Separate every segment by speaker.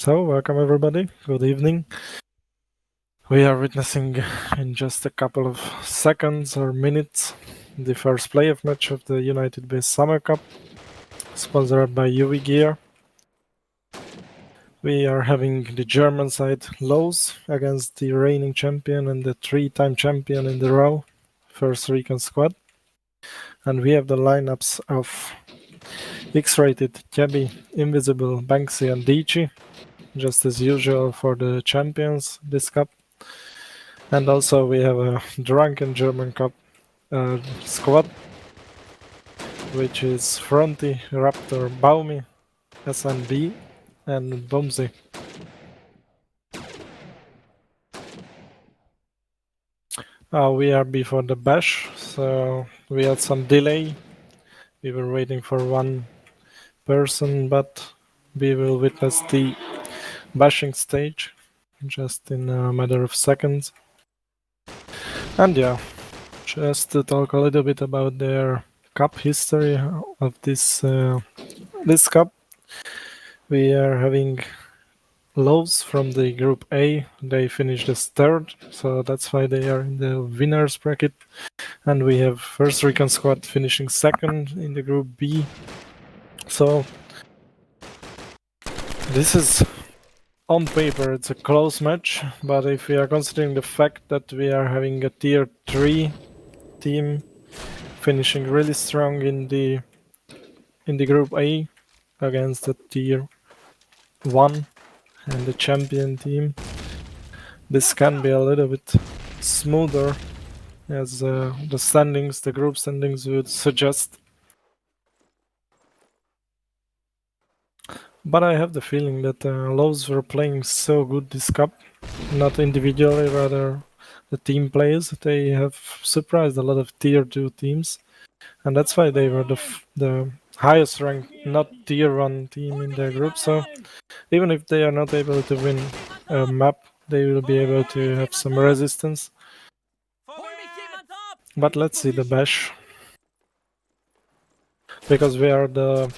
Speaker 1: So, welcome everybody. Good evening. We are witnessing in just a couple of seconds or minutes the first playoff match of the UnitedBase Summer Cup, sponsored by UviGear. We are having the German side lOwzZ against the reigning champion and the three-time champion in the row, first Recon squad. And we have the lineups of X-Rated, Tabby, Invisible, Banksy and Dici, just as usual for the champions this cup. And also we have a drunken German Cup squad, which is Fronty, Raptor, Baumi, SNB, and lOwzZ. We are before the bash, so we had some delay. We were waiting for one person, but we will witness the bashing stage just in a matter of seconds. And yeah, just to talk a little bit about their cup history of this cup. We are having lOwzZ from the group A. They finished as third, so that's why they are in the winners bracket. And we have first Recon squad finishing second in the group B. So this is, on paper, it's a close match, but if we are considering the fact that we are having a tier 3 team finishing really strong in the group A against the tier 1 and the champion team, this can be a little bit smoother, as the group standings would suggest. But I have the feeling that lOwzZ were playing so good this cup, not individually, rather the team plays. They have surprised a lot of tier 2 teams, and that's why they were the highest ranked, not tier 1 team in their group. So even if they are not able to win a map, they will be able to have some resistance. But let's see the bash, because we are the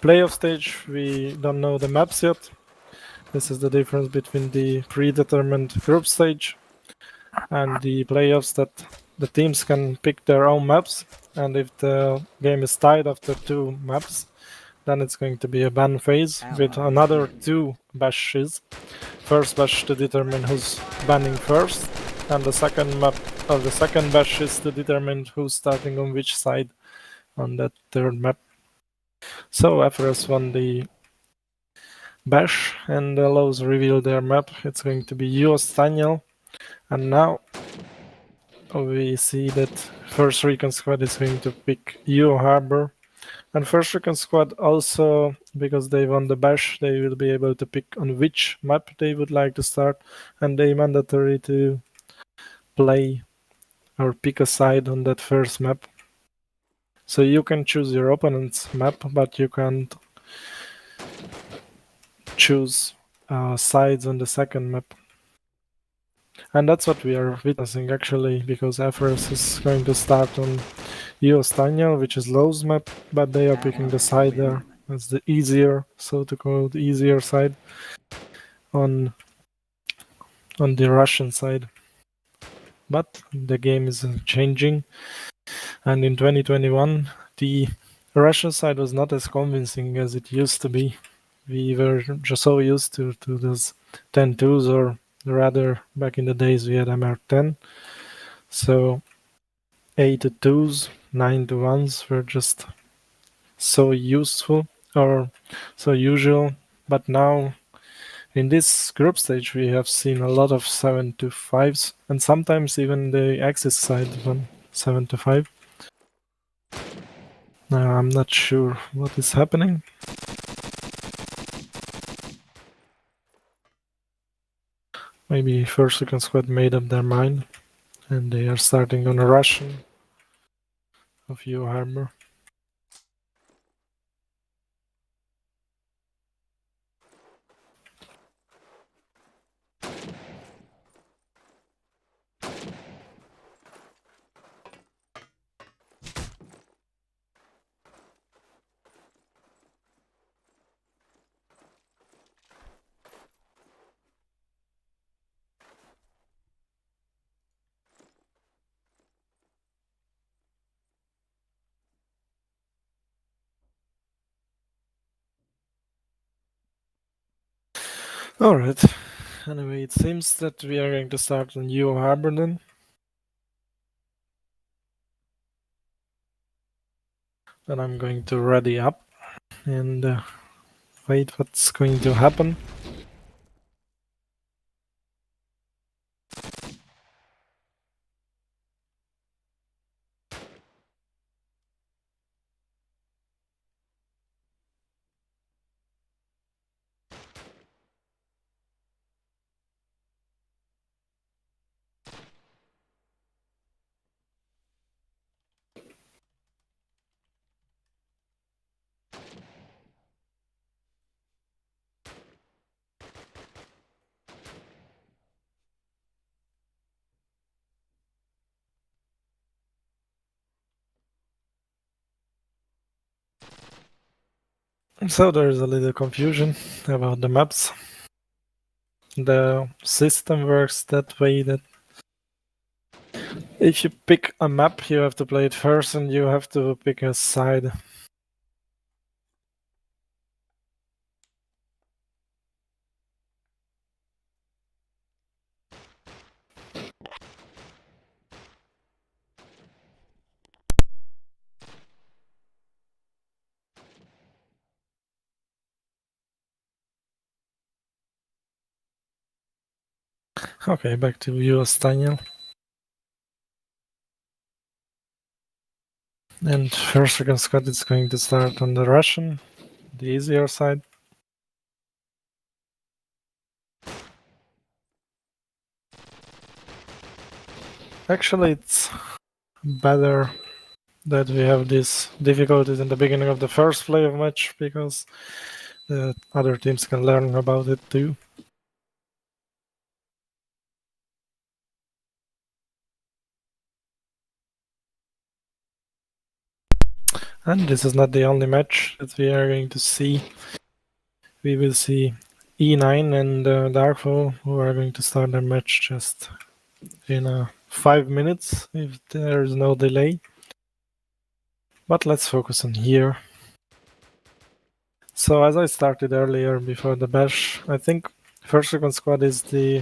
Speaker 1: playoff stage, we don't know the maps yet. This is the difference between the predetermined group stage and the playoffs, that the teams can pick their own maps, and if the game is tied after 2 maps, then it's going to be a ban phase with another 2 bashes. First bash to determine who's banning first, and the second map or the second bash is to determine who's starting on which side on that third map. So FRS won the bash, and the lOwzZ reveal their map. It's going to be US Daniel, and now we see that first Recon squad is going to pick U Harbor. And first Recon squad also, because they won the bash, they will be able to pick on which map they would like to start, and they mandatory to play or pick a side on that first map. So you can choose your opponent's map, but you can't choose sides on the second map. And that's what we are witnessing actually, because FRS is going to start on US Daniel, which is lOwzZ map, but they are picking the side there. That's the easier, so to call, the easier side on the Russian side. But the game is changing, and in 2021 the Russian side was not as convincing as it used to be. We were just so used to those 10-2s, or rather back in the days we had MR10. So 8-2s, 9-1s were just so useful or so usual. But now in this group stage we have seen a lot of 7-5s, and sometimes even the Axis side won 7-5. I'm not sure what is happening. Maybe first Recon squad made up their mind and they are starting on a Russian of U Harbor. Alright. Anyway, it seems that we are going to start a new harbor then. Then I'm going to ready up and wait what's going to happen. So there's a little confusion about the maps. The system works that way that if you pick a map, you have to play it first and you have to pick a side. Okay, back to US Daniel. And first Recon squad is going to start on the Russian, the easier side. Actually, it's better that we have these difficulties in the beginning of the first play of match because the other teams can learn about it too. And this is not the only match that we are going to see. We will see E9 and Darkfall, who are going to start their match just in 5 minutes if there is no delay. But let's focus on here. So as I started earlier before the bash, I think First Recon Squad is the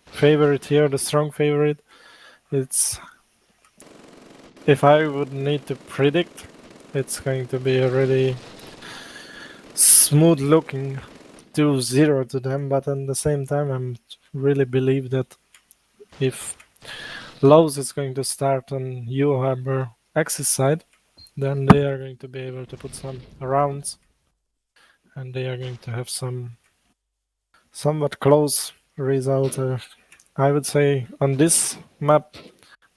Speaker 1: favorite here, the strong favorite. It's, if I would need to predict, it's going to be a really smooth looking 2-0 to them, but at the same time I really believe that if lOwzZ is going to start on U Harbor Axis side, then they are going to be able to put some rounds and they are going to have some somewhat close result. I would say on this map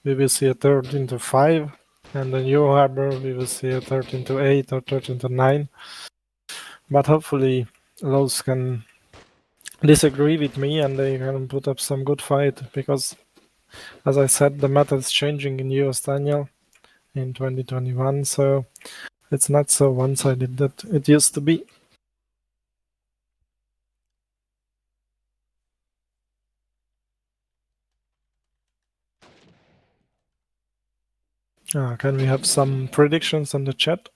Speaker 1: we will see a 13-5, and on New Harbor we will see a 13-8 or 13-9. But hopefully lOwzZ can disagree with me and they can put up some good fight because, as I said, the meta is changing in US Daniel in 2021, so it's not so one-sided that it used to be. Can we have some predictions on the chat?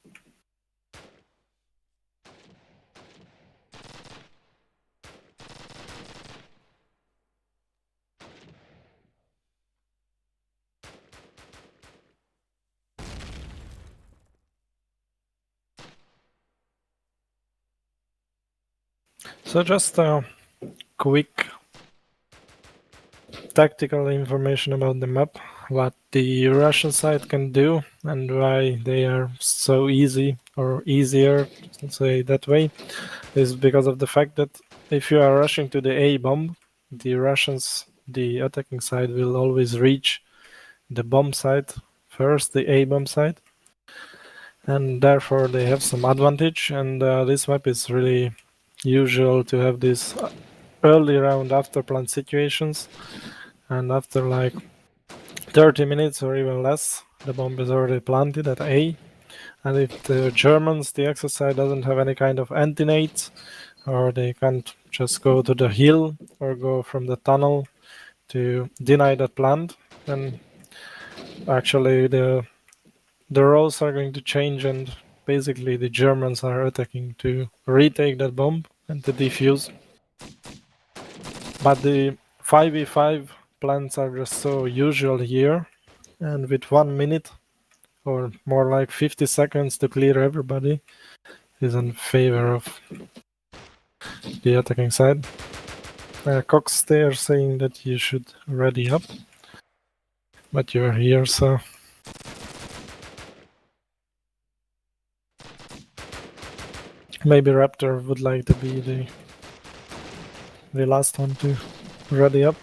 Speaker 1: So just quick tactical information about the map, what the Russian side can do and why they are so easy or easier, let's say that way, is because of the fact that if you are rushing to the A bomb, the Russians, the attacking side, will always reach the bomb side first, the A bomb side, and therefore they have some advantage. And this map is really usual to have these early round after plant situations, and after like 30 minutes or even less, the bomb is already planted at A. And if the Germans, the exercise doesn't have any kind of anti-nades, or they can't just go to the hill or go from the tunnel to deny that plant, then actually the roles are going to change and basically the Germans are attacking to retake that bomb and to defuse. But the 5v5 plans are just so usual here, and with 1 minute or more like 50 seconds to clear everybody is in favor of the attacking side. Cox, they are saying that you should ready up, but you're here, so maybe Raptor would like to be the last one to ready up.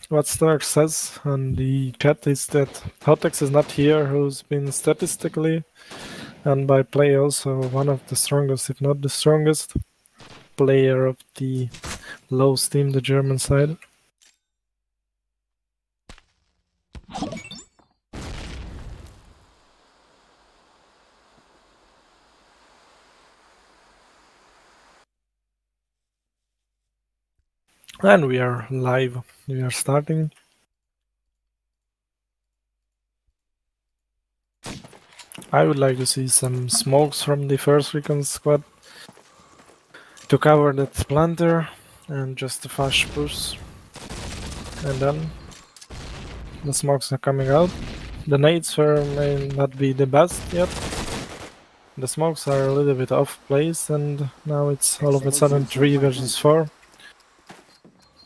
Speaker 1: What Stark says on the chat is that Hotex is not here, who's been statistically and by play also one of the strongest, if not the strongest, player of the lOwzZ team, the German side. And we are live. We are starting. I would like to see some smokes from the first Recon squad to cover that planter and just a fast push. And then the smokes are coming out. The nades may not be the best yet. The smokes are a little bit off place, and now it's all of a sudden 3 versus 4.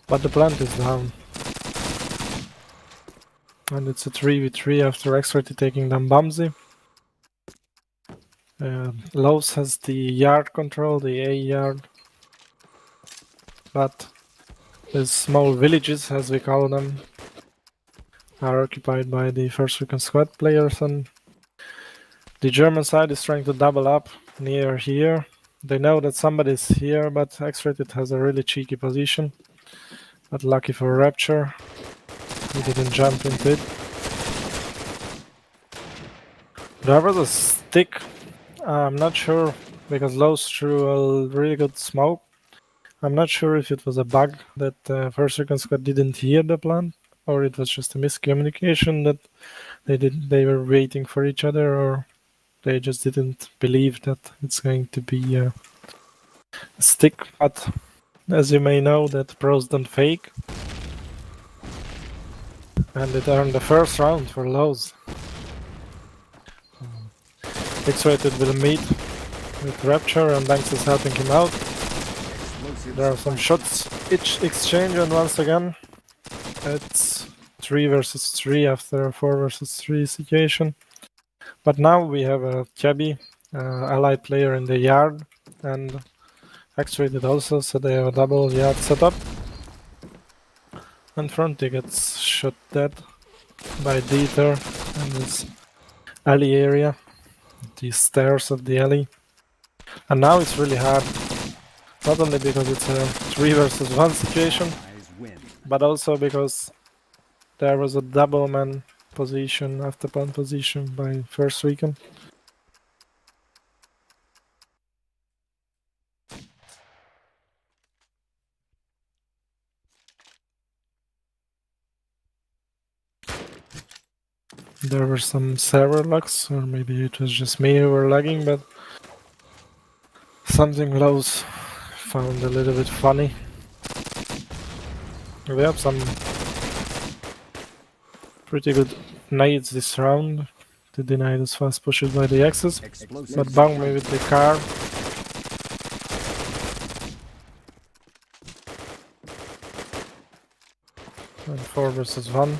Speaker 1: But the plant is down. And it's a 3v3 after X-Rated taking down lOwzZ. lOwzZ has the yard control, the A yard. But the small villages, as we call them, are occupied by the first Recon squad players, and the German side is trying to double up near here. They know that somebody's here, but X-Rated has a really cheeky position. But lucky for Rapture, he didn't jump into it. There was a stick, I'm not sure, because lOwzZ threw a really good smoke. I'm not sure if it was a bug that first Recon squad didn't hear the plant, or it was just a miscommunication that they were waiting for each other, or they just didn't believe that it's going to be a stick. But as you may know, that pros don't fake. And it earned the first round for lOwzZ. X-Rated will meet with Rapture, and Banks is helping him out. There are some shots exchange, and once again it's 3 versus 3 after a 4 versus 3 situation. But now we have a Cabby, allied player in the yard, and X-Rated also, so they have a double yard setup. And Fronty gets shot dead by Dieter in this alley area, the stairs of the alley. And now it's really hard, not only because it's a 3 versus 1 situation, but also because there was a double man position after plant position by first Recon. There were some server lags, or maybe it was just me who were lagging, but something lOwzZ found a little bit funny. We have some pretty good nades this round to deny those fast pushes by the X's, but bang me with the car. And 4 versus 1.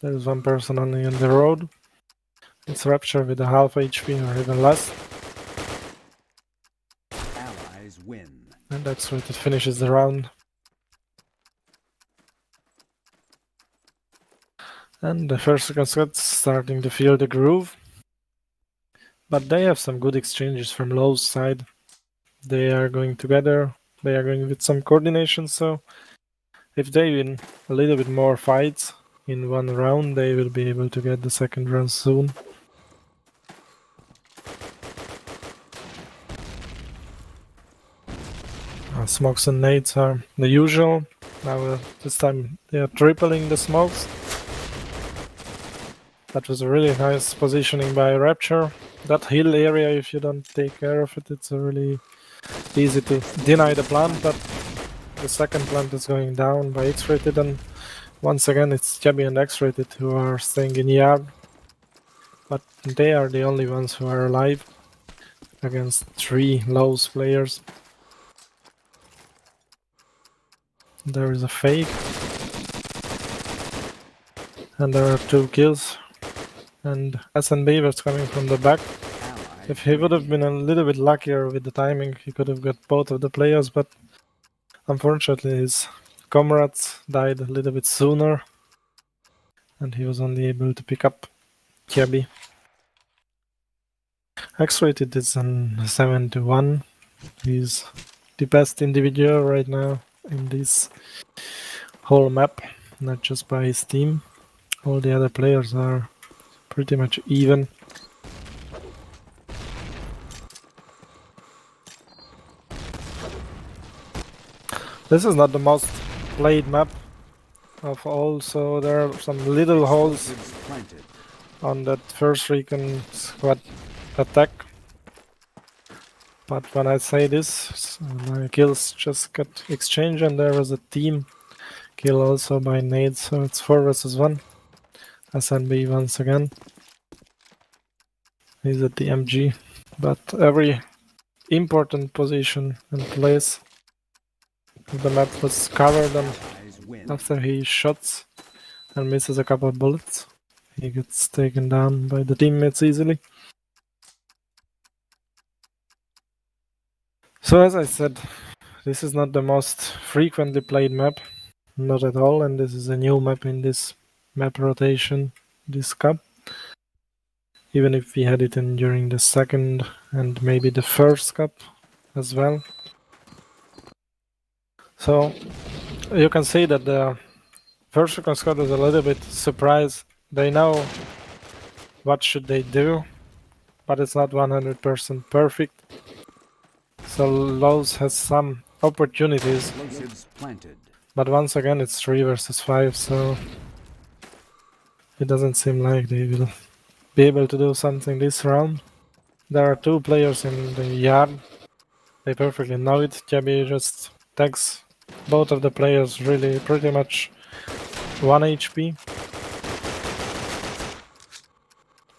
Speaker 1: There is one person only on the road. It's Rapture with a half HP or even less.
Speaker 2: Allies win.
Speaker 1: And X-Rated finishes the round. And the first Recon squad's starting to feel the groove. But they have some good exchanges from lOwzZ side. They are going together. They are going with some coordination, so if they win a little bit more fights in one round, they will be able to get the second round soon. Smokes and nades are the usual. Now this time they are tripling the smokes. That was a really nice positioning by Rapture. That hill area, if you don't take care of it, it's a really easy to deny the plant, but the second plant is going down by X-Rated, and once again it's Jabby and X-Rated who are staying in yard, but they are the only ones who are alive against 3 lOwzZ players. There is a fake, and there are 2 kills, and SNB was coming from the back. If he would have been a little bit luckier with the timing, he could have got both of the players, but unfortunately his comrades died a little bit sooner, and he was only able to pick up Jabby. X-Rated is on 7-1. He's the best individual right now in this whole map, not just by his team. All the other players are pretty much even. This is not the most played map of all, so there are some little holes on that first Recon squad attack. But when I say this, my kills just got exchanged, and there was a team kill also by nade, so it's 4 versus 1. SNB once again. He's at the MG, but every important position and place of the map was covered, and after he shots and misses a couple of bullets, he gets taken down by the teammates easily. So as I said, this is not the most frequently played map, not at all, and this is a new map in this map rotation, this cup. Even if we had it in during the second and maybe the first cup as well. So you can see that the first Recon squad is a little bit surprised. They know what should they do, but it's not 100% perfect. So lOwzZ has some opportunities, but once again it's 3 versus 5, so it doesn't seem like they will be able to do something this round. There are 2 players in the yard. They perfectly know it. Jabby just tags both of the players really pretty much 1 HP.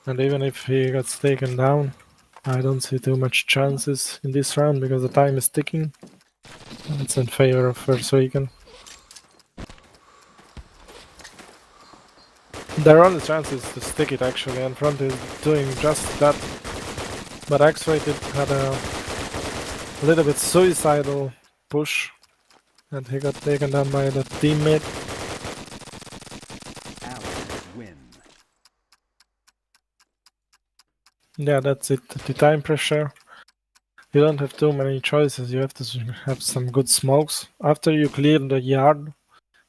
Speaker 1: And even if he gets taken down, I don't see too much chances in this round because the time is ticking. It's in favor of first Recon. Their only chance is to stick it actually, and Front is doing just that. But X-Rated had a little bit suicidal push, and he got taken down by the teammate. Yeah, that's it. The time pressure. You don't have too many choices. You have to have some good smokes. After you clear the yard,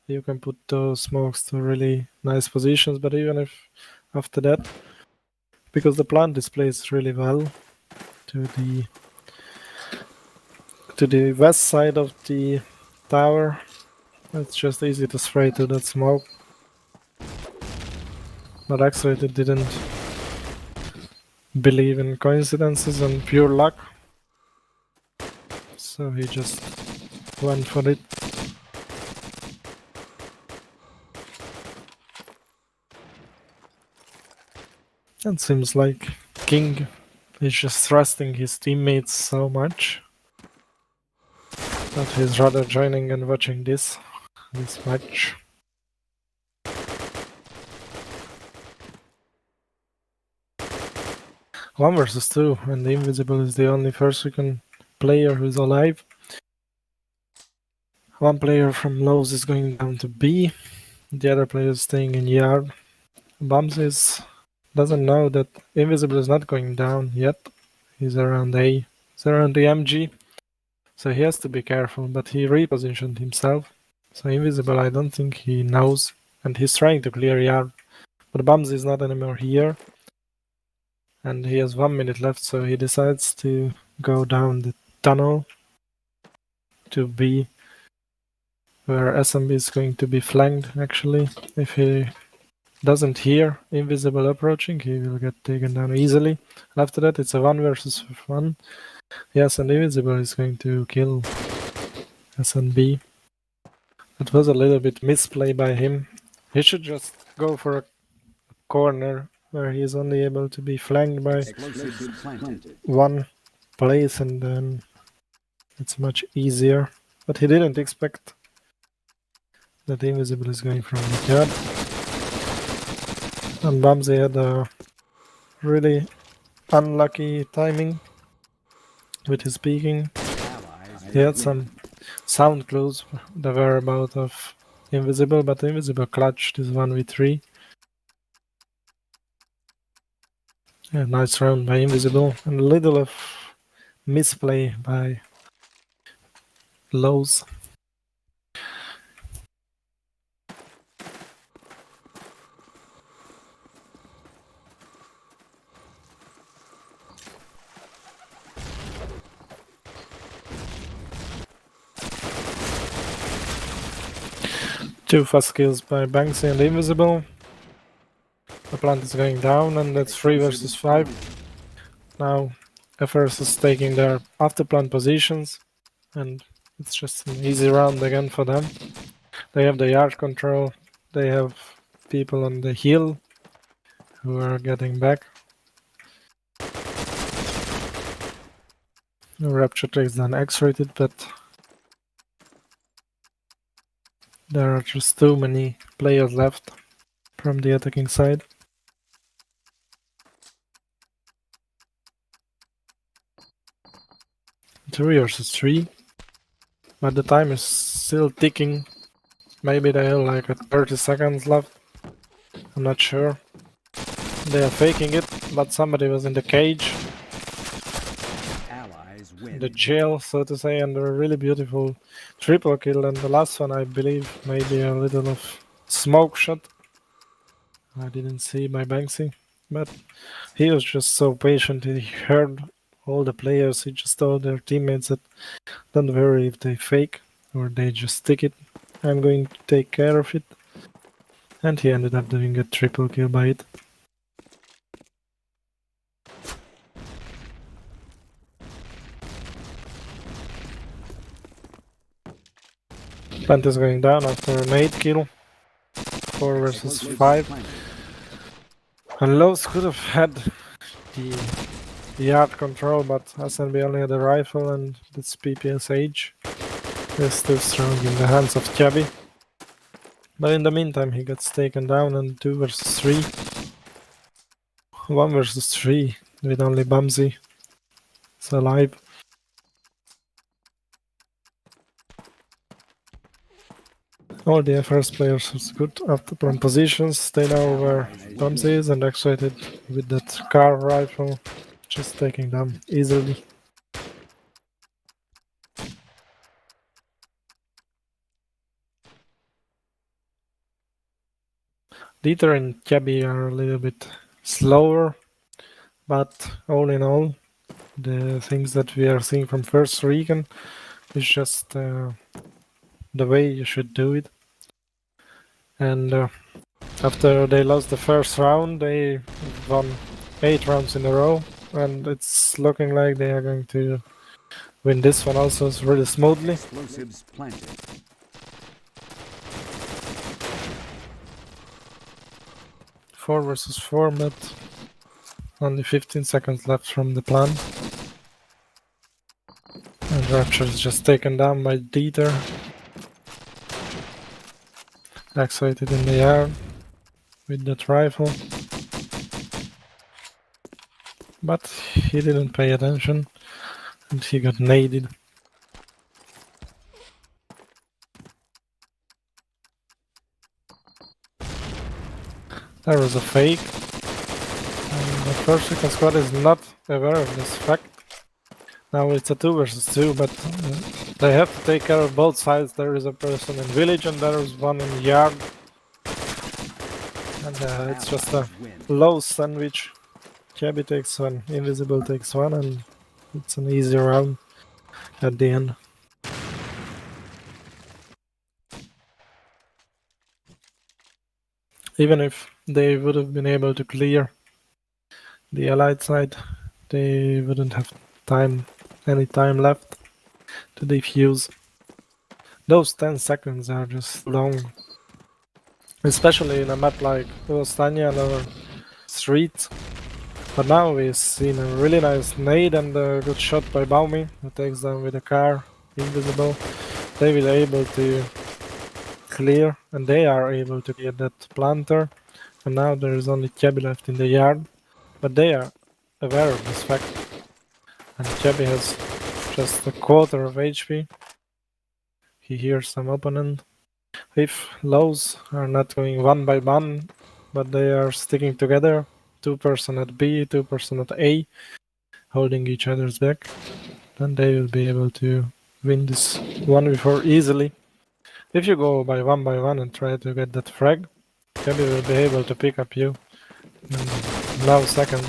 Speaker 1: you can put those smokes to really nice positions. But even if after that, because the plant displays really well to the west side of the tower, it's just easy to spray to that smoke. But X-Rated didn't believe in coincidences and pure luck, so he just went for it. It seems like King is just trusting his teammates so much that he's rather joining and watching this match. One versus 2, and the Invisible is the only first Recon player who is alive. One player from lOwzZ is going down to B, the other player is staying in yard. lOwzZ doesn't know that Invisible is not going down yet. He's around A. He's around the MG. So he has to be careful, but he repositioned himself. So Invisible, I don't think he knows. And he's trying to clear yard. But lOwzZ is not anymore here. And he has 1 minute left, so he decides to go down the tunnel to B, where SMB is going to be flanked, actually. If he doesn't hear Invisible approaching, he will get taken down easily. And after that, it's a 1 versus 1. Yes, and Invisible is going to kill SNB. It was a little bit misplay by him. He should just go for a corner where he is only able to be flanked by one place, and then it's much easier. But he didn't expect that Invisible is going from the yard. And lOwzZ had a really unlucky timing with his peeking. He had some sound clues, the whereabouts of Invisible, but Invisible clutched his 1v3. Yeah, nice round by Invisible, and a little of misplay by lOwzZ. Two fast kills by Banksy and Invisible. The plant is going down, and it's 3 versus 5. Now FRS is taking their after plant positions, and it's just an easy round again for them. They have the yard control, they have people on the hill who are getting back. The Rapture takes then X-rated, but there are just too many players left from the attacking side. Three versus 3, but the time is still ticking. Maybe they have like 30 seconds left. I'm not sure. They are faking it, but somebody was in the cage. The jail, so to say, and a really beautiful triple kill. And the last one, I believe, maybe a little of smoke shot. I didn't see by Banksy, but he was just so patient. He heard all the players. He just told their teammates that don't worry if they fake or they just stick it. I'm going to take care of it. And he ended up doing a triple kill by it. Plant is going down after an 8 kill. 4 versus 5. And lOwzZ could have had the yard control, but SNB only had a rifle and this PPSH is still strong in the hands of Cabby. But in the meantime he gets taken down, and 2 versus 3. 1 versus 3 with only lOwzZ is alive. All the first players was good after plant positions. They know where lOwzZ is and actuated with that car rifle, just taking them easily. Dieter and Cabby are a little bit slower, but all in all, the things that we are seeing from first Recon is just the way you should do it. And after they lost the first round, they won 8 rounds in a row, and it's looking like they are going to win this one also really smoothly. 4 versus 4, but only 15 seconds left from the plant. And Rapture is just taken down by Dieter. Activated in the air with that rifle. But he didn't pay attention and he got naded. There was a fake. And the first Recon squad is not aware of this fact. Now it's a 2 versus 2, but they have to take care of both sides. There is a person in village and there is one in yard. And it's just a low sandwich. Cabby takes one, Invisible takes one, and it's an easy round at the end. Even if they would have been able to clear the Allied side, they wouldn't have time any time left to defuse. Those 10 seconds are just long, especially in a map like Ostania or Street. But now we've seen a really nice nade and a good shot by Baumi, who takes them with a car, invisible. They will be able to clear, and they are able to get that planter. And now there is only Kjabi left in the yard, but they are aware of this fact. And Kjabi has just a quarter of HP. He hears some opponent. If lOwzZ are not going one by one, but they are sticking together, 2% at B, 2% at A, holding each other's back, then they will be able to win this 1v4 easily. If you go by one and try to get that frag, Kjabi will be able to pick up you. And now second.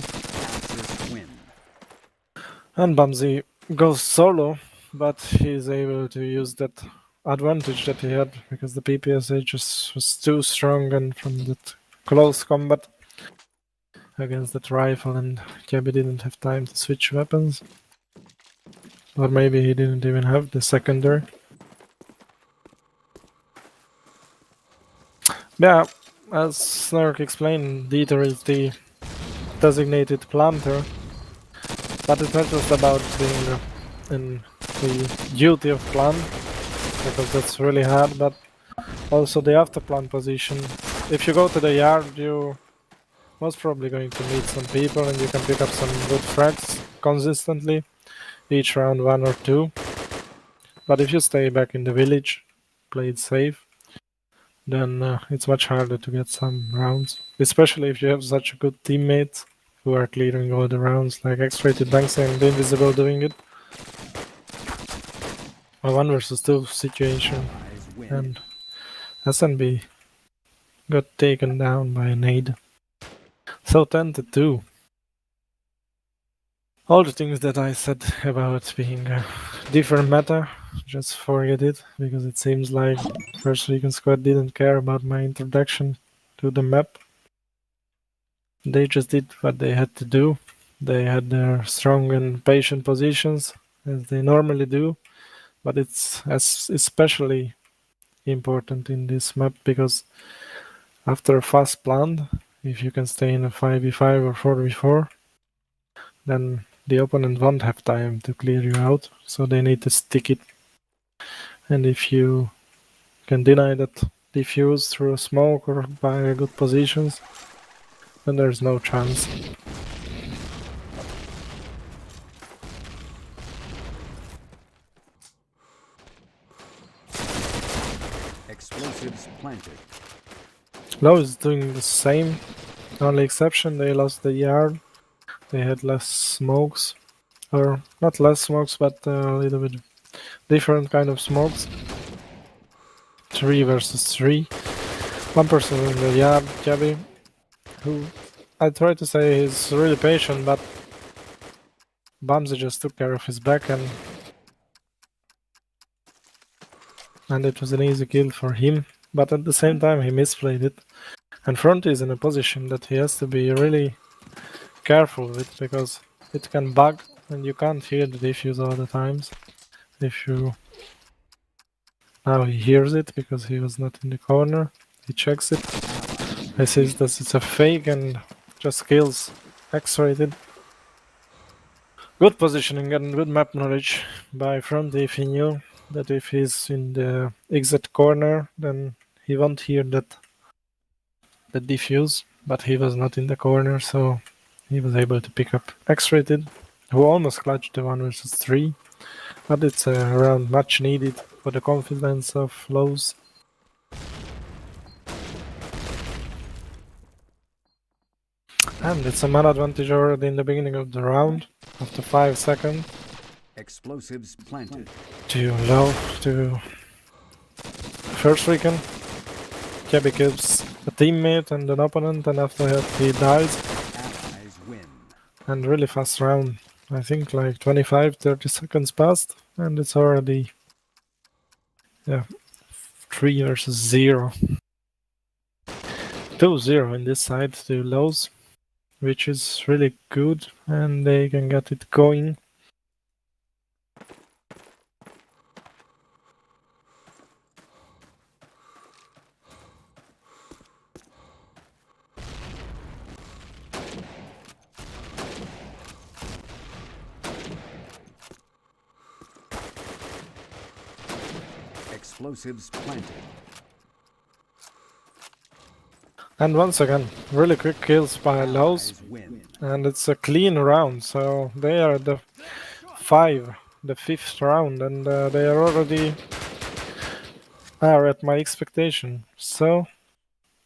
Speaker 1: And lOwzZ goes solo, but he's able to use that advantage that he had because the PPSH just was too strong and from that close combat against that rifle, and Kjabi didn't have time to switch weapons. Or maybe he didn't even have the secondary. Yeah, as Snark explained, Dieter is the designated planter, but it's not just about being in the duty of plant, because that's really hard, but also the after plant position. If you go to the yard, you most probably going to meet some people and you can pick up some good frags consistently, each round 1 or 2. But if you stay back in the village, play it safe, then it's much harder to get some rounds, especially if you have such a good teammates who are clearing all the rounds, like X-Rated Banksy and the Invisible doing it. A 1 versus 2 situation, and SNB got taken down by a nade. So 10-2. All the things that I said about being a different meta, just forget it, because it seems like First Recon Squad didn't care about my introduction to the map. They just did what they had to do. They had their strong and patient positions, as they normally do, but it's especially important in this map because after a fast plant, if you can stay in a 5v5 or 4v4, then the opponent won't have time to clear you out, so they need to stick it. And if you can deny that defuse through a smoke or by good positions, then there's no chance.
Speaker 2: Explosives planted.
Speaker 1: lOwzZ is doing the same. Only exception, they lost the yard. They had less smokes. Or not less smokes, but a little bit different kind of smokes. 3 versus 3. One person in the yard, Kjabi, who I try to say he's really patient, but lOwzZ just took care of his back and it was an easy kill for him. But at the same time he misplayed it. And Front is in a position that he has to be really careful with because it can bug and you can't hear the defuse all the times. If you... Now he hears it because he was not in the corner. He checks it. He says that it's a fake and just kills X-rated. Good positioning and good map knowledge by Front if he knew that if he's in the exit corner then he won't hear that the defuse, but he was not in the corner, so he was able to pick up X-rated, who almost clutched the 1 versus 3, but it's a round much needed for the confidence of lOwzZ. And it's a man advantage already in the beginning of the round, after 5 seconds.
Speaker 2: Explosives planted.
Speaker 1: To low to First Recon. Kjabi kills a teammate and an opponent, and after that he dies.
Speaker 2: Allies win.
Speaker 1: And really fast round. I think like 25-30 seconds passed, and it's already 3 versus 0. 2-0 in this side to lOwzZ, which is really good, and they can get it going.
Speaker 2: Explosives planted.
Speaker 1: And once again, really quick kills by lOwzZ.
Speaker 2: Allies win.
Speaker 1: And it's a clean round, so they are the fifth round, and they are already at my expectation. So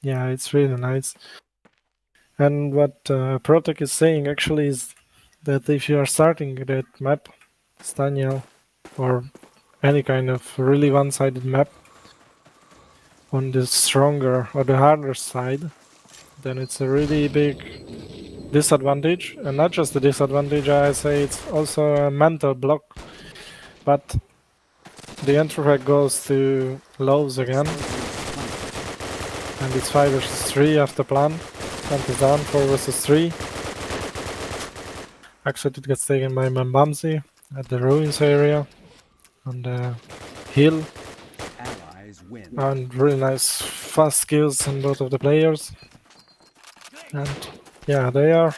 Speaker 1: yeah, it's really nice. And what Protec is saying actually is that if you are starting that map, Staniel, or any kind of really one-sided map on the stronger or the harder side, then it's a really big disadvantage. And not just a disadvantage, I say it's also a mental block. But the entry frag goes to lOwzZ again, and it's 5 versus 3 after plan. Plant is down, 4 versus 3. Actually, it gets taken by Mbamzi at the ruins area on the hill.
Speaker 2: Allies win.
Speaker 1: And really nice fast kills on both of the players. And yeah, they are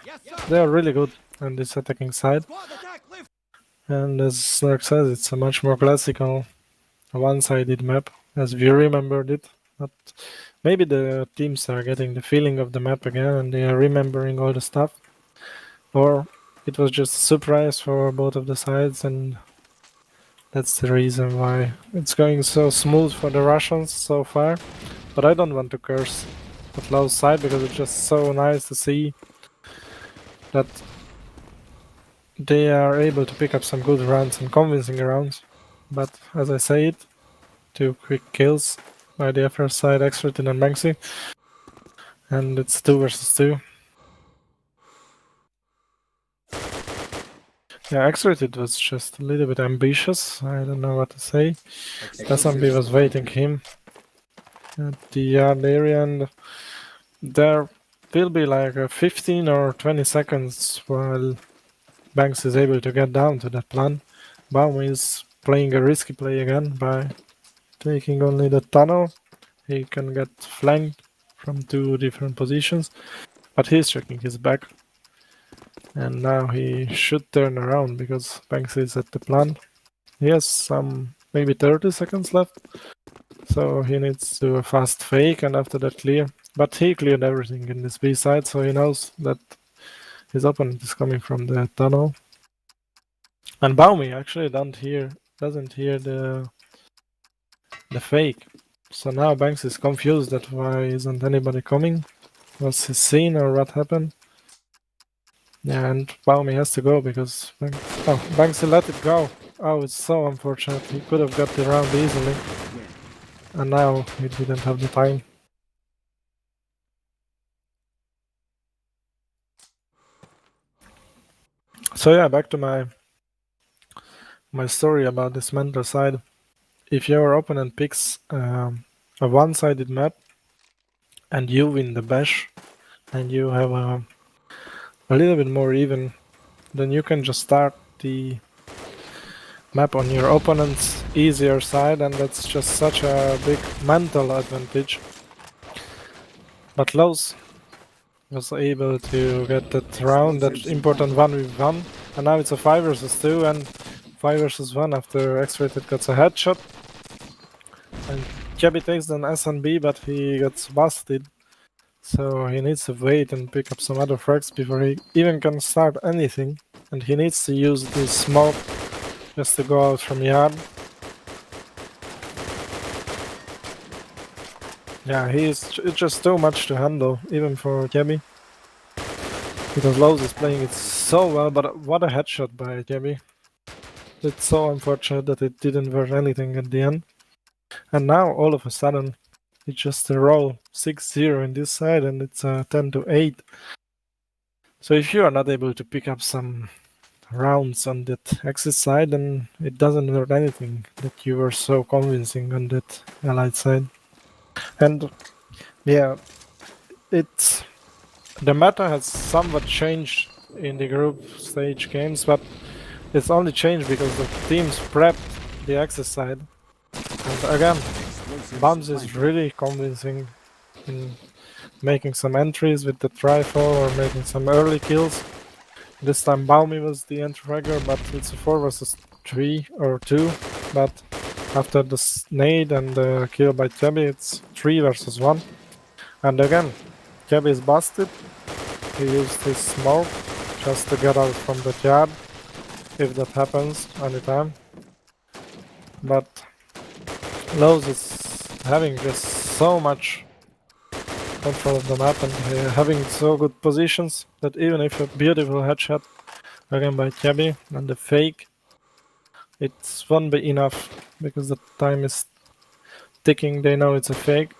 Speaker 1: really good on this attacking side. And as Snark says, it's a much more classical one-sided map as we remembered it. But maybe the teams are getting the feeling of the map again and they are remembering all the stuff. Or it was just a surprise for both of the sides, and that's the reason why it's going so smooth for the Russians so far. But I don't want to curse at lOwzZ side because it's just so nice to see that they are able to pick up some good rounds and convincing rounds. But as I say it, 2 quick kills by the FR side, Extratin and Banksy. And it's 2 versus 2. Yeah, Extratin was just a little bit ambitious. I don't know what to say. SMB was waiting him at the yard area, and there will be like 15 or 20 seconds while Banks is able to get down to that plan. Baum is playing a risky play again by taking only the tunnel. He can get flanked from 2 different positions, but he's checking his back. And now he should turn around because Banks is at the plan. He has some maybe 30 seconds left. So he needs to do a fast fake and after that clear. But he cleared everything in this B side, so he knows that his opponent is coming from the tunnel. And Baumi actually doesn't hear the fake. So now Banks is confused that why isn't anybody coming? Was he seen or what happened? Yeah, and Baumi has to go because Banks let it go. Oh, it's so unfortunate. He could have got the round easily. And now he didn't have the time. So yeah, back to my story about this mental side. If your opponent picks a one-sided map and you win the bash and you have a little bit more even, then you can just start the map on your opponent's easier side, and that's just such a big mental advantage. But lOwzZ was able to get that round, that important 1v1, and now it's a 5 versus 2 and 5 versus 1 after X-Rated gets a headshot. And Kebby takes an SNB, but he gets busted. So he needs to wait and pick up some other frags before he even can start anything. And he needs to use this smoke just to go out from yard. Yeah, it's just too much to handle, even for Kebby. Because lOwzZ is playing it so well, but what a headshot by Kebby. It's so unfortunate that it didn't worth anything at the end. And now, all of a sudden, it's just a roll 6-0 in this side, and it's 10-8. So if you are not able to pick up some rounds on that Axis side, then it doesn't worth anything that you were so convincing on that Allied side. And yeah, the meta has somewhat changed in the group stage games, but it's only changed because the teams prepped the Axis side. And again, Bums is really convincing in making some entries with the rifle or making some early kills. This time Baumi was the entry fragger, but it's a 4 versus 3 or 2. But After the nade and the kill by Tabby, it's 3 versus 1. And again, Tabby is busted. He used his smoke just to get out from the yard, if that happens anytime. But lOwzZ is having just so much control of the map and having so good positions that even if a beautiful headshot again by Tabby and the fake, it won't be enough because the time is ticking. They know it's a fake.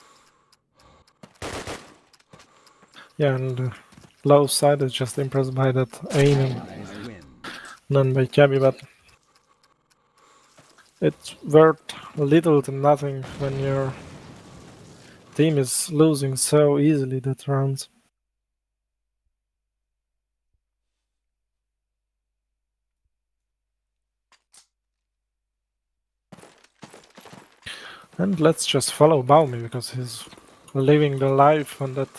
Speaker 1: Yeah, and lOwzZ side is just impressed by that aim and
Speaker 2: Allies win.
Speaker 1: none by Tabby, but it's worth little to nothing when your team is losing so easily that rounds. And let's just follow Baumi because he's living the life on that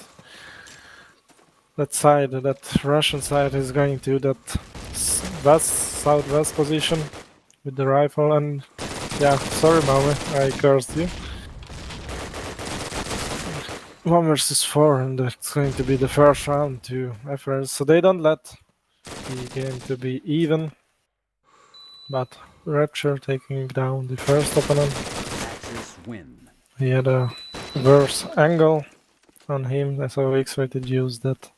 Speaker 1: side, that Russian side is going to that southwest position with the rifle. And yeah, sorry Baumi, I cursed you. 1 versus 4, and it's going to be the first round to FRS, so they don't let the game to be even. But Rapture taking down the first opponent.
Speaker 2: Axis win.
Speaker 1: He had a worse angle on him, so X-Rated used that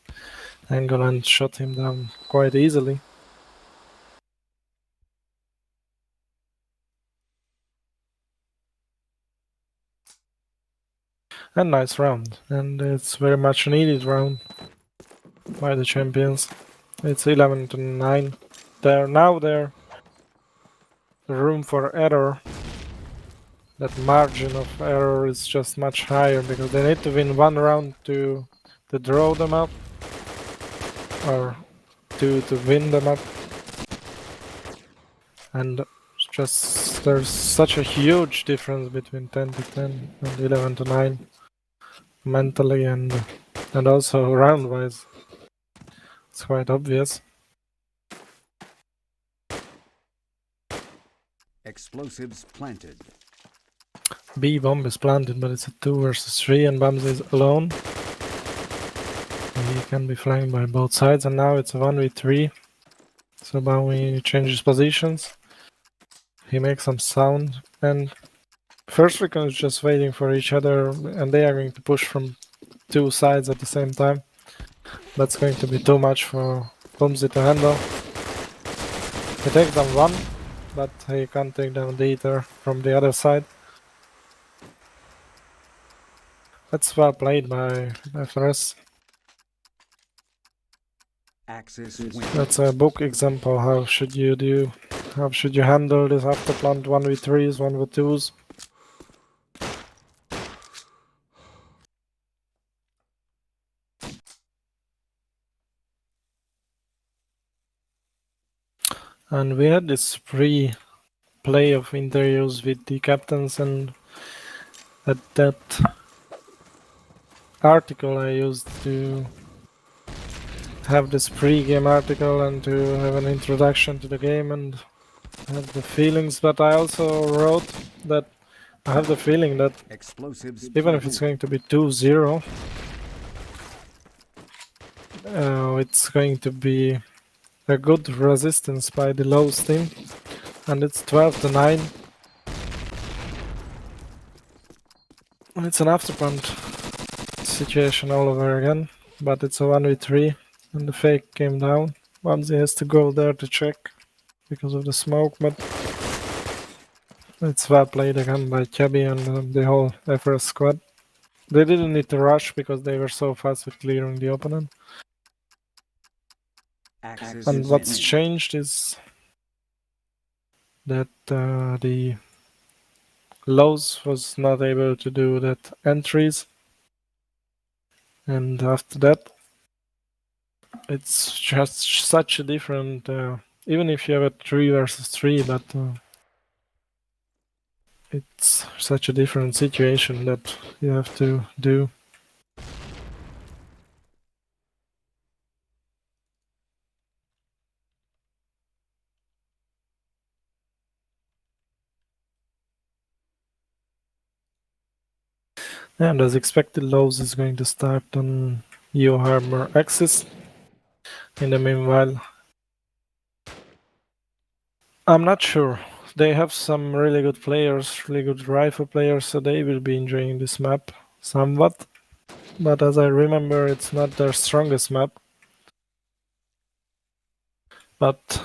Speaker 1: angle and shot him down quite easily. And nice round, and it's very much needed round by the champions. It's 11-9. There room for error. That margin of error is just much higher because they need to win 1 round to draw them up, or to win them up. And just there's such a huge difference between 10-10 and 11-9 mentally and also round wise. It's quite obvious.
Speaker 2: Explosives planted.
Speaker 1: B bomb is planted, but it's a 2 versus 3 and bOwzZ is alone. He can be flanked by both sides, and now it's a 1v3. So Baumi changes positions. He makes some sound, and first Recon is just waiting for each other, and they are going to push from 2 sides at the same time. That's going to be too much for lOwzZ to handle. He takes down 1, but he can't take down the ether from the other side. That's well played by FRS.
Speaker 2: Axis win.
Speaker 1: That's a book example. How should you handle this after plant 1v3s, 1v2s? And we had this pre-play of interviews with the captains, and that article I used to have this pre-game article and to have an introduction to the game and have the feelings, but I also wrote that I have the feeling that
Speaker 2: Explosives
Speaker 1: even if it's going to be 2-0, it's going to be a good resistance by the lOwzZ team, and it's 12-9. It's an afterplant situation all over again, but it's a 1v3, and the fake came down. bOwzZ has to go there to check because of the smoke, but it's well played again by Cabby and the whole FRS squad. They didn't need to rush because they were so fast with clearing the opponent.
Speaker 2: Axis
Speaker 1: And what's
Speaker 2: win.
Speaker 1: changed is that the lOwzZ was not able to do that entries, and after that it's just such a different, even if you have a 3 versus 3, but it's such a different situation that you have to do. And as expected, lOwzZ is going to start on U Harbor axis. In the meanwhile, I'm not sure. They have some really good players, really good rifle players, so they will be enjoying this map somewhat. But as I remember, it's not their strongest map. But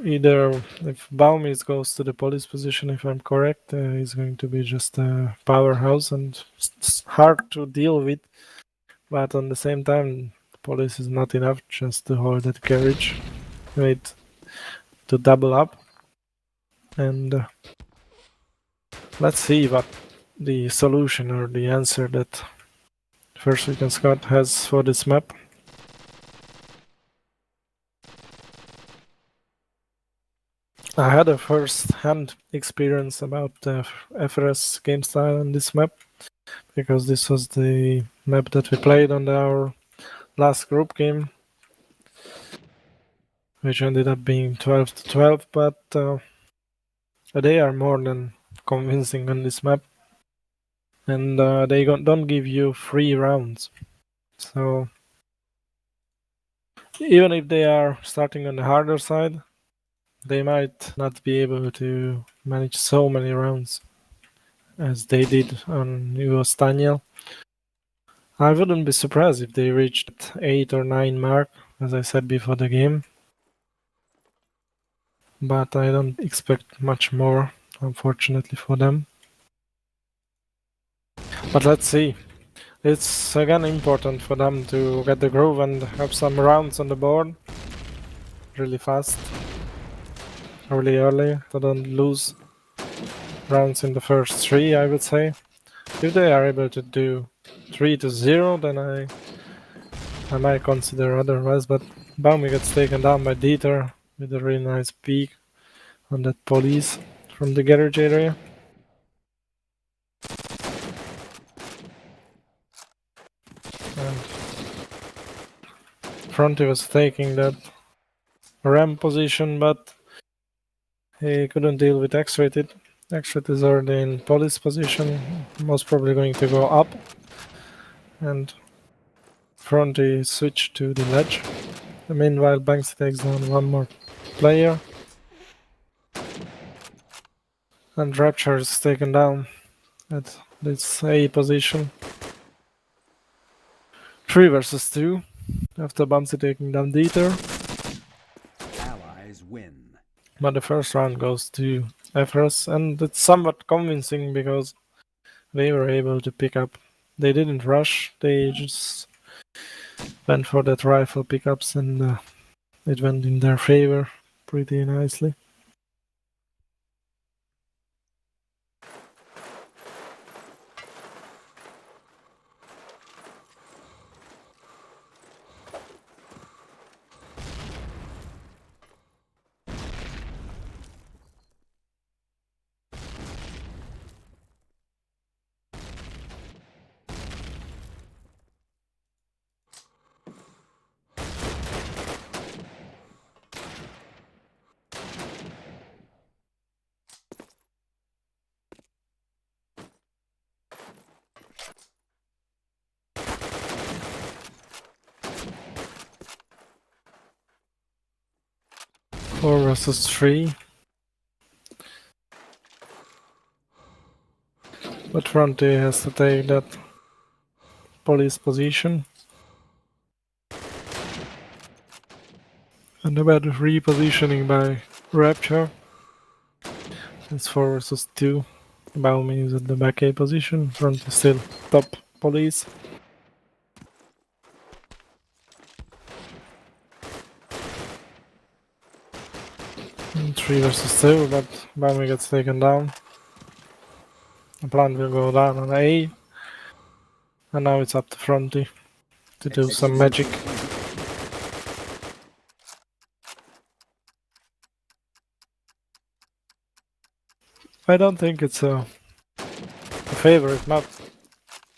Speaker 1: either if Baumis goes to the police position, if I'm correct, he's going to be just a powerhouse and it's hard to deal with. But on the same time, police is not enough just to hold that carriage. Wait to double up. And let's see what the solution or the answer that First Recon Scott has for this map. I had a first-hand experience about the FRS game style on this map, because this was the map that we played on our last group game, which ended up being 12 to 12, but they are more than convincing on this map, and they don't give you free rounds. So even if they are starting on the harder side, they might not be able to manage so many rounds as they did on US Daniel. I wouldn't be surprised if they reached 8 or 9 mark, as I said before the game. But I don't expect much more, unfortunately for them. But let's see. It's again important for them to get the groove and have some rounds on the board really fast, really early, so don't lose rounds in the first 3, I would say. If they are able to do 3 to 0, then I might consider otherwise, but Baumi gets taken down by Dieter with a really nice peek on that police from the garage area. And Fronty was taking that ramp position, but he couldn't deal with X-Rated. X-Rated is already in police position, most probably going to go up. And Fronty switched to the ledge. Meanwhile, Banksy takes down one more player. And Rapture is taken down at this A position. 3 versus 2. After Banksy taking down Dieter.
Speaker 2: Allies win.
Speaker 1: But the first round goes to FRS, and it's somewhat convincing because they were able to pick up. They didn't rush, they just went for that rifle pickups, and it went in their favor pretty nicely. Four versus 3. But Frontier has to take that police position. And a bad repositioning by Rapture. It's 4 versus 2. Baumi is at the back A position. Frontier still top police. And 3 versus 2, but Baumi gets taken down. The plant will go down on A. And now it's up to Fronty to do some magic. I don't think it's a favorite map.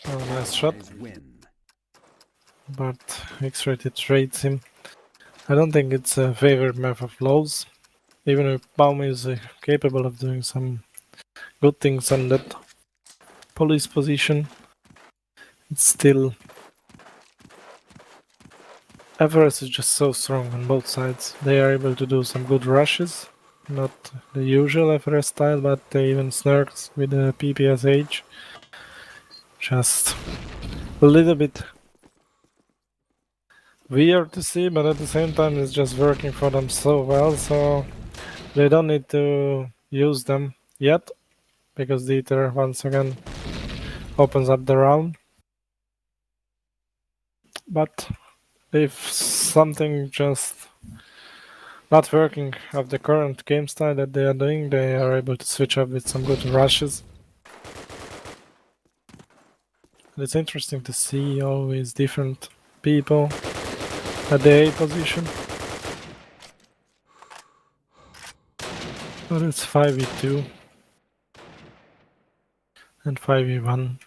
Speaker 1: Oh, nice shot.
Speaker 2: Allies win.
Speaker 1: But X-Rated trades him. I don't think it's a favorite map of lOwzZ. Even if Baum is capable of doing some good things on that police position. it's still... Everest is just so strong on both sides. They are able to do some good rushes. Not the usual Everest style, but they even snarks with the PPSH. Just a little bit weird to see, but at the same time it's just working for them so well, so they don't need to use them yet, because Dieter once again opens up the round. But if something just not working of the current game style that they are doing, they are able to switch up with some good rushes. And it's interesting to see always different people at the A position. But it's 5v2 and 5v1.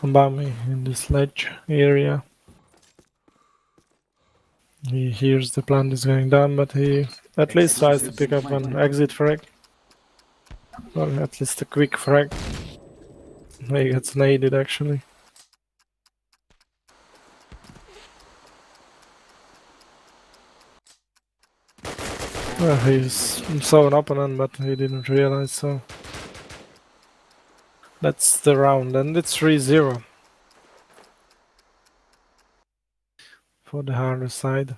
Speaker 1: Obama in this ledge area. He hears the plant is going down, but he at least tries to pick up an exit frag. Or at least a quick frag. He gets naded actually. Well, he's saw an opponent, but he didn't realize, so that's the round, and it's 3-0 for the harder side.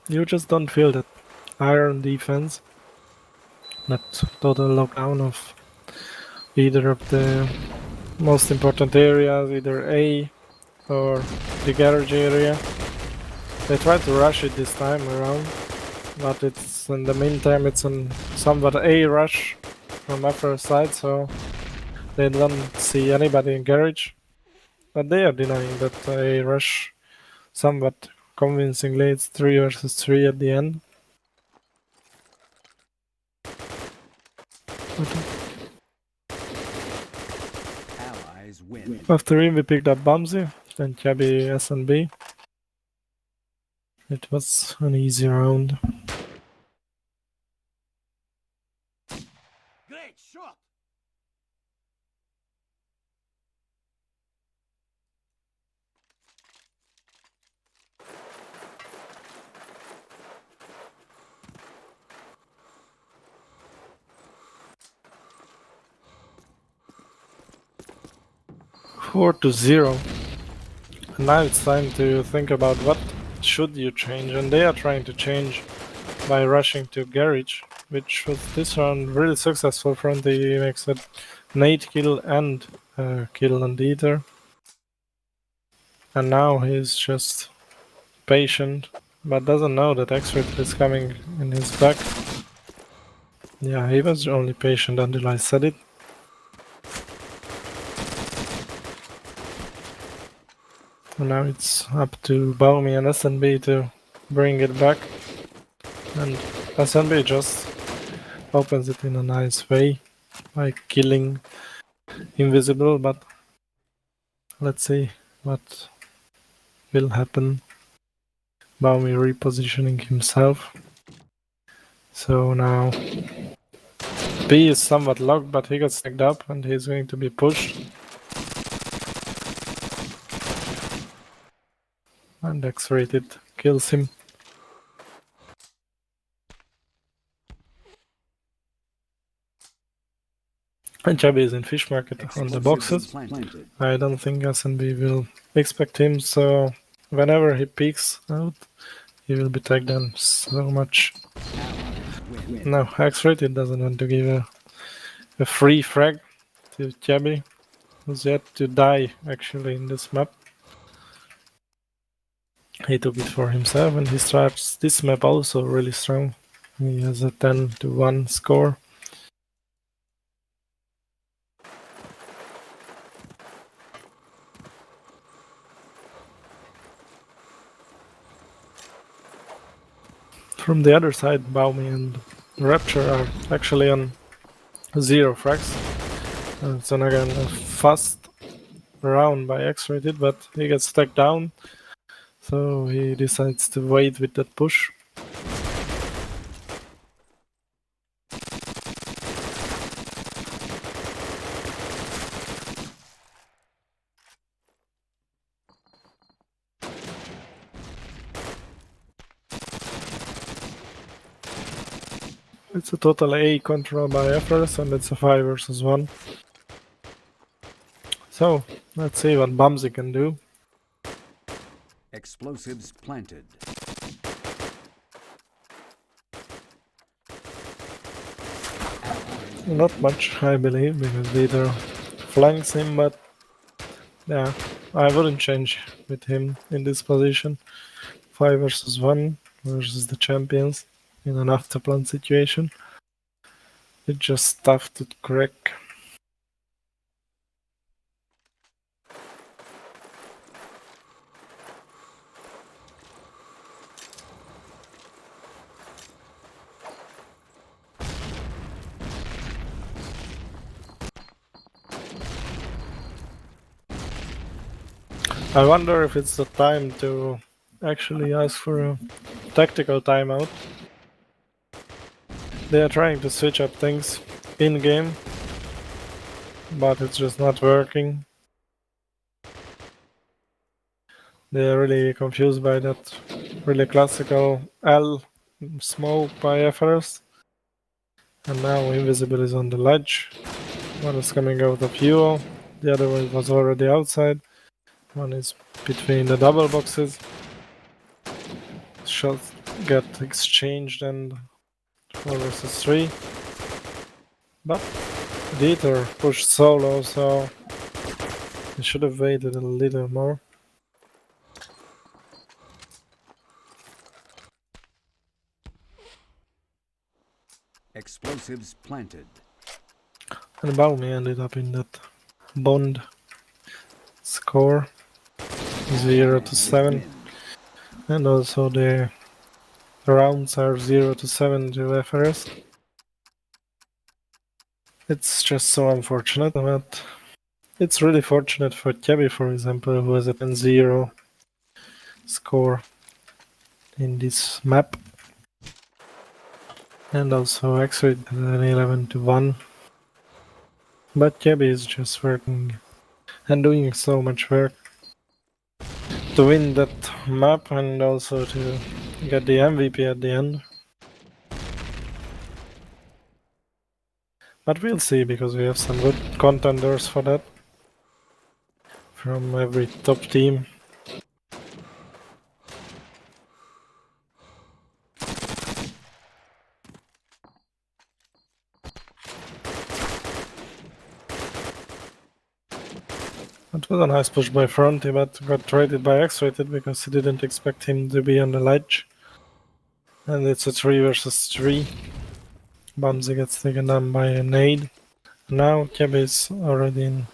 Speaker 1: You just don't feel that iron defense, that total lockdown of either of the most important areas, either A or the garage area. They tried to rush it this time around, but it's in the meantime it's a somewhat A rush from upper side, so they don't see anybody in garage. But they are denying that A rush somewhat convincingly. It's 3 versus 3 at the end.
Speaker 2: Allies win.
Speaker 1: After him we picked up bOwzZ, then Chabi SNB. It was an easy round.
Speaker 2: Great shot.
Speaker 1: Four to 0. And now it's time to think about what should you change, and they are trying to change by rushing to garage, which was this round really successful from the makes a nade kill and kill on Dieter. And now he's just patient, but doesn't know that X-Ray is coming in his back. Yeah, he was only patient until I said it. And now it's up to bOwzZ and SNB to bring it back. And SNB just opens it in a nice way by killing Invisible, but let's see what will happen. bOwzZ repositioning himself. So now B is somewhat locked, but he got stacked up and he's going to be pushed. And X-rated kills him. And Chabi is in fish market on the boxes.
Speaker 2: Planted.
Speaker 1: I don't think SNB will expect him, so whenever he peeks out, he will be tagged down so much.
Speaker 2: Win.
Speaker 1: No, X-rated doesn't want to give a free frag to Chabi, who's yet to die actually in this map. He took it for himself, and he starts this map also really strong. He has a 10-1 score. From the other side, bOwzZ and Rapture are actually on 0 frags. It's again a fast round by X-rated, but he gets stacked down. So he decides to wait with that push. It's a total A control by efforts, and it's a 5 versus 1. So let's see what lOwzZ can do.
Speaker 2: Explosives planted.
Speaker 1: Not much, I believe, because leader flanks him, but yeah, I wouldn't change with him in this position. 5 versus 1 versus the champions in an afterplan situation. It's just tough to crack. I wonder if it's the time to actually ask for a tactical timeout. They are trying to switch up things in-game, but it's just not working. They are really confused by that really classical L smoke by FRS. And now Invisible is on the ledge. One is coming out of fuel, the other one was already outside. One is between the double boxes. Shots get exchanged and 4 versus 3. But Dieter pushed solo, so he should have waited a little more.
Speaker 2: Explosives planted.
Speaker 1: And Baumi ended up in that bond score 0-7, and also the rounds are 0-7 to FRS. It's just so unfortunate, but it's really fortunate for Kebby, for example, who has a 10-0 score in this map. And also X-Ray an 11-1. But Kebby is just working and doing so much work to win that map and also to get the MVP at the end. But we'll see, because we have some good contenders for that from every top team. It was a nice push by Fronty, but got traded by X-Rated because he didn't expect him to be on the ledge. And it's a 3 versus 3. lOwzZ gets taken down by a nade. Now Kebby is already in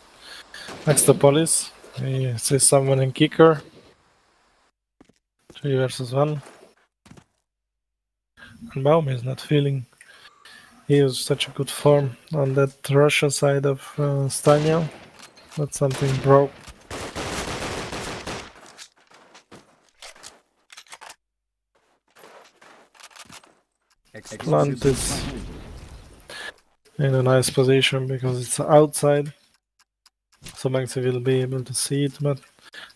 Speaker 1: next to Police. He sees someone in kicker. 3 versus 1. And Baum is not feeling. He was such a good form on that Russia side of Staniel, but something broke. Plant is in a nice position because it's outside, so Maxi will be able to see it, but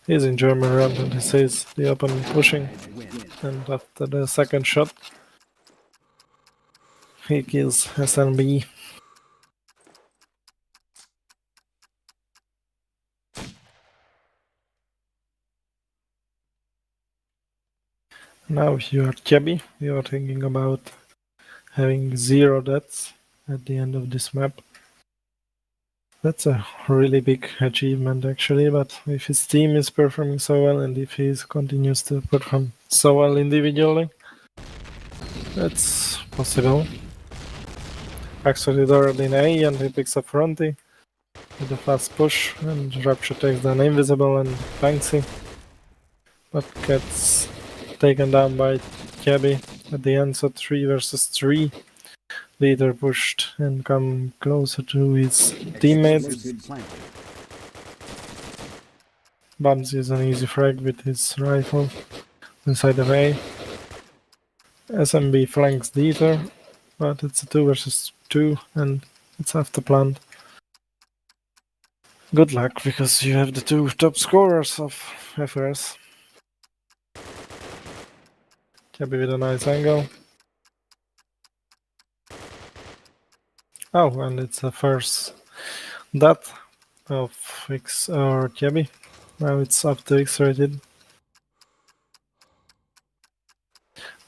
Speaker 1: he's in German ramp and he sees the opponent pushing, and after the second shot he kills SNB. Now if you are Kebby, you are thinking about having 0 deaths at the end of this map. That's a really big achievement actually, but if his team is performing so well and if he continues to perform so well individually, that's possible. Actually already in A and he picks up Fronty with a fast push, and Rapture takes down Invisible and Banksy, but gets taken down by Kebby at the end, so 3 versus 3. Leader pushed and come closer to his teammates. lOwzZ is an easy frag with his rifle inside of A. SMB flanks Dieter, but it's a 2 versus 2 and it's after plant. Good luck, because you have the 2 top scorers of FRS. Cabby with a nice angle. Oh, and it's the first death of X or Cabby. Now it's up to X-rated.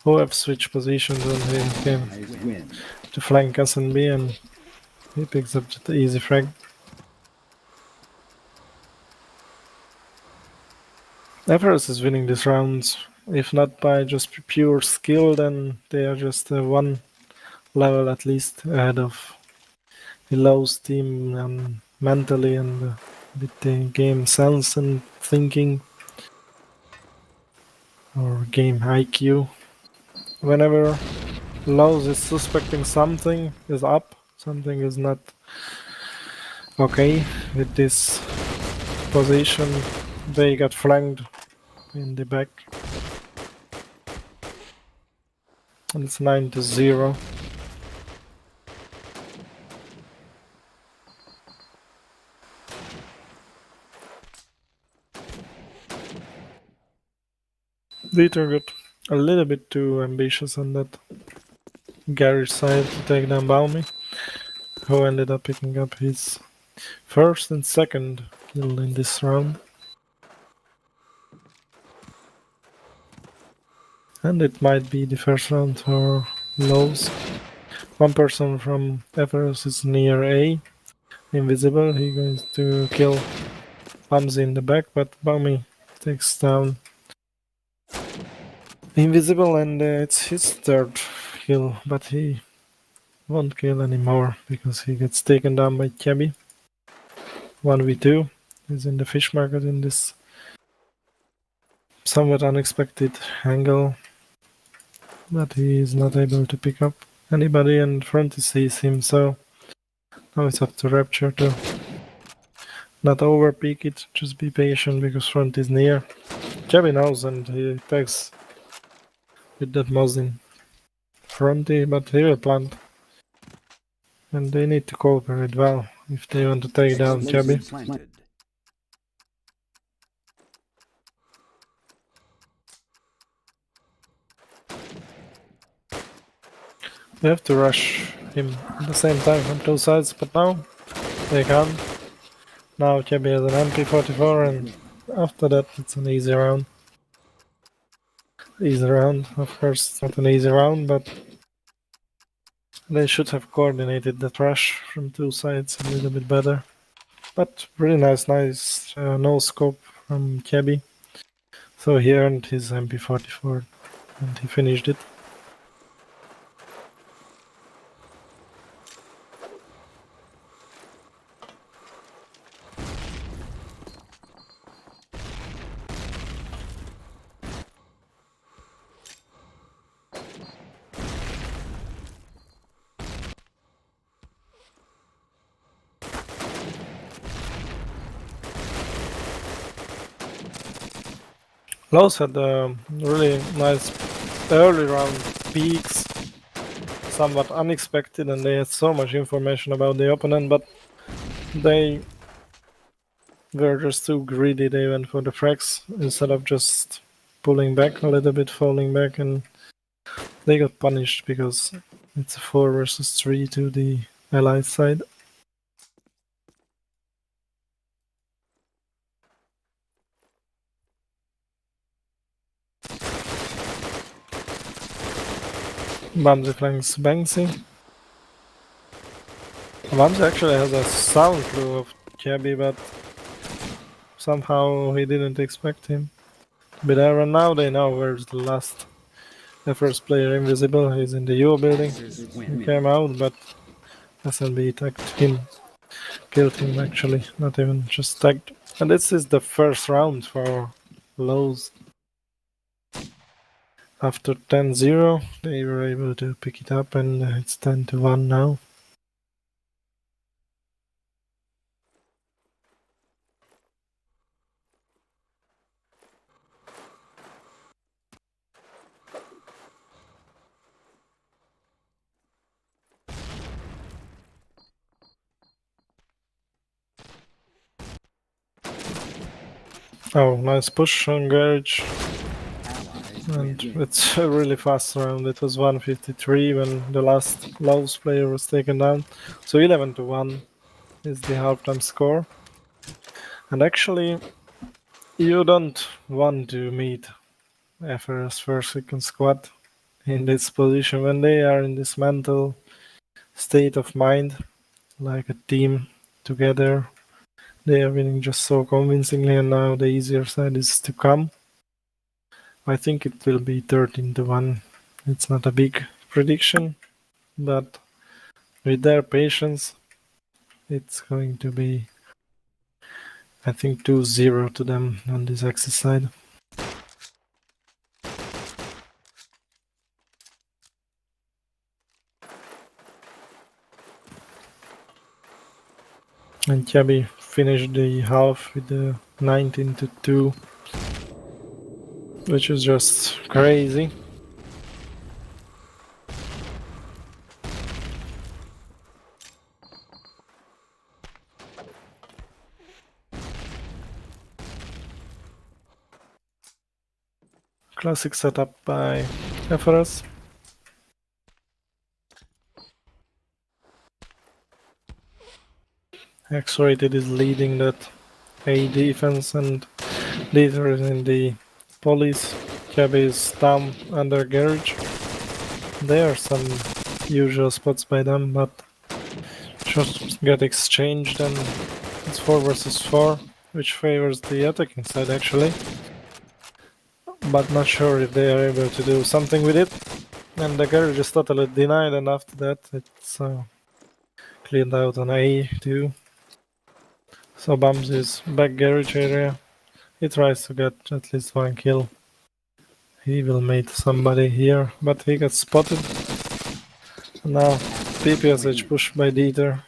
Speaker 1: Who have switched positions and he came
Speaker 2: Allies win.
Speaker 1: to flank SNB and he picks up the easy frag. FRS is winning these rounds, if not by just pure skill, then they are just one level at least ahead of the lOwzZ team and mentally and with the game sense and thinking or game IQ. Whenever lOwzZ is suspecting something is up, something is not okay with this position, they got flanked in the back. And it's 9-0. Dieter got a little bit too ambitious on that garage side to take down Balmy, who ended up picking up his first and second kill in this round. And it might be the first round for lOwzZ. One person from FRS is near A, invisible. He's going to kill lOwzZ in the back, but Balmy takes down invisible, and it's his third kill, but he won't kill anymore because he gets taken down by Cabby. 1v2. He's in the fish market in this somewhat unexpected angle, but he is not able to pick up anybody, and Front sees him, so now it's up to Rapture to not overpeak it, just be patient because Front is near. Cabby knows and he attacks with that Mosin Fronty, but he will plant. And they need to cooperate well if they want to take down Cabby.
Speaker 2: Explosive planted.
Speaker 1: They have to rush him at the same time from two sides, but now they can't. Now Cabby has an MP44, and after that it's an easy round. Easy round, of course, it's not an easy round, but they should have coordinated that rush from two sides a little bit better. But really nice no scope from Cabby. So he earned his MP44 and he finished it. lOwzZ had really nice early round peaks, somewhat unexpected, and they had so much information about the opponent, but they were just too greedy. They went for the frags instead of just pulling back a little bit, falling back, and they got punished because it's a 4 versus 3 to the Allied side. lOwzZ flanks Banksy. lOwzZ actually has a sound clue of Cabby, but somehow he didn't expect him to be there, and now they know where's the last. The first player invisible, he's in the U building.
Speaker 2: Axis
Speaker 1: He
Speaker 2: win.
Speaker 1: came out, but SNB tagged him. Killed him actually, not even just tagged. And this is the first round for lOwzZ. After 10-0, they were able to pick it up, and it's 10-1 now. Oh, nice push on Garage.
Speaker 2: Allies
Speaker 1: And
Speaker 2: win.
Speaker 1: it's a really fast round. It was 153 when the last lOwzZ player was taken down. So 11-1 is the halftime score. And actually, you don't want to meet FRS first Recon squad in this position when they are in this mental state of mind, like a team together. They are winning just so convincingly, and now the easier side is to come. I think it will be 13-1. It's not a big prediction, but with their patience, it's going to be, I think, 2-0 to them on this Axis side. And Yabi finished the half with the 19-2, which is just crazy. Classic setup by FRS. X-Rated is leading that A defense, and Dieter is in the police. Yabi is down under Garage. There are some usual spots by them, but shots get exchanged and it's 4 versus 4, which favors the attacking side actually. But not sure if they are able to do something with it. And the Garage is totally denied, and after that it's cleaned out on A too. So Bums is back Garage area. He tries to get at least one kill. He will mate somebody here, but he gets spotted. And now PPSH pushed by Dieter.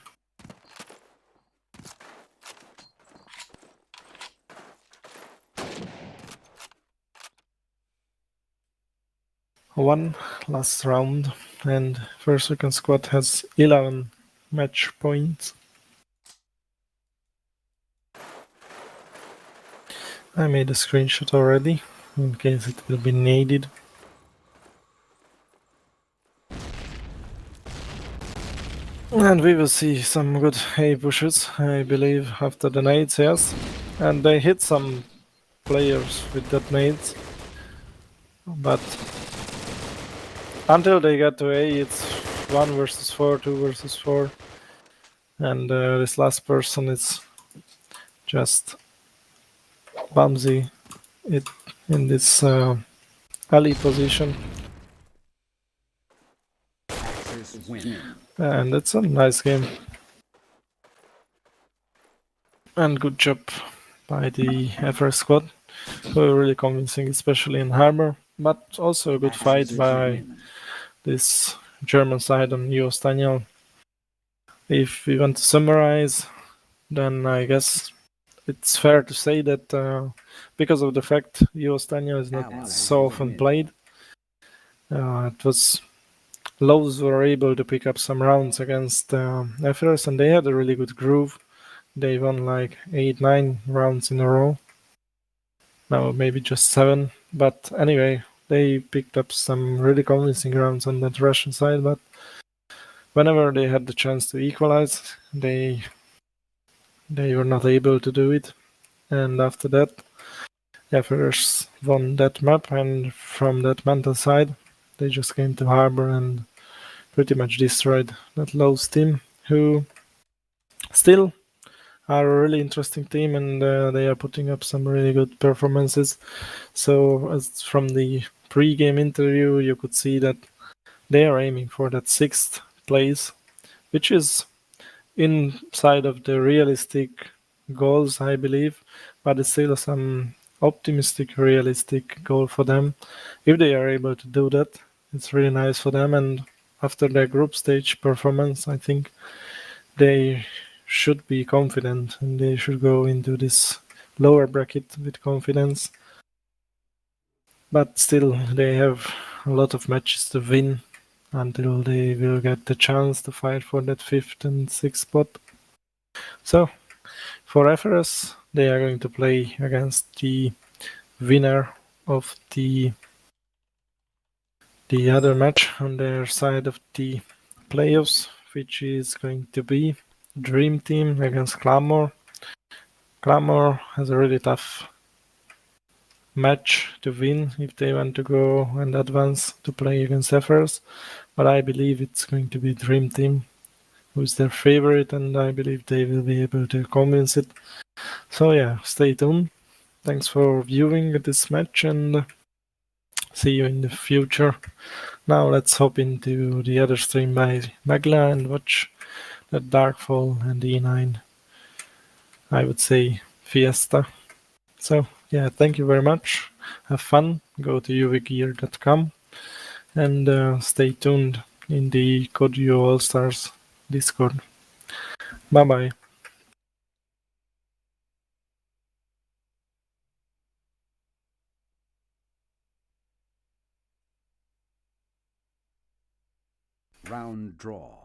Speaker 1: One last round, and first Recon squad has 11 match points. I made a screenshot already, in case it will be needed. And we will see some good A pushes, I believe, after the nades, yes. And they hit some players with that nades. But until they get to A, it's 1 versus 4, 2 versus 4. And this last person is just Bumsy in this alley position.
Speaker 2: Axis win.
Speaker 1: And it's a nice game. And good job by the FR squad, who were really convincing, especially in Harbor. But also a good fight
Speaker 2: Axis
Speaker 1: by
Speaker 2: win.
Speaker 1: this German side on US Daniel. If we want to summarize, then I guess it's fair to say that because of the fact US Daniel is not
Speaker 2: Allies
Speaker 1: so often
Speaker 2: win.
Speaker 1: played, it was lOwzZ were able to pick up some rounds against FRS, and they had a really good groove. They won like 8-9 rounds in a row. Now maybe just 7, but anyway, they picked up some really convincing rounds on that Russian side. But whenever they had the chance to equalize, they were not able to do it. And after that, FRS won that map, and from that mental side, they just came to Harbor and pretty much destroyed that lOwzZ team, who still are a really interesting team, and they are putting up some really good performances. So as from the pre-game interview, you could see that they are aiming for that 6th place, which is inside of the realistic goals, I believe, but it's still some optimistic, realistic goal for them. If they are able to do that, it's really nice for them. And after their group stage performance, I think they should be confident and they should go into this lower bracket with confidence. But still, they have a lot of matches to win until they will get the chance to fight for that 5th and 6th spot. So, for FRS, They are going to play against the winner of the other match on their side of the playoffs, which is going to be Dream Team against Clamor. Clamor has a really tough match to win if they want to go and advance to play against Zephyrs, but I believe it's going to be Dream Team who's their favorite, and I believe they will be able to convince it. So yeah, stay tuned. Thanks for viewing this match, and see you in the future. Now let's hop into the other stream by Magla and watch the Darkfall and E9, I would say, Fiesta. So yeah, thank you very much. Have fun. Go to UviGear.com and stay tuned in the Kodio All Stars Discord. Bye bye.
Speaker 2: Round draw.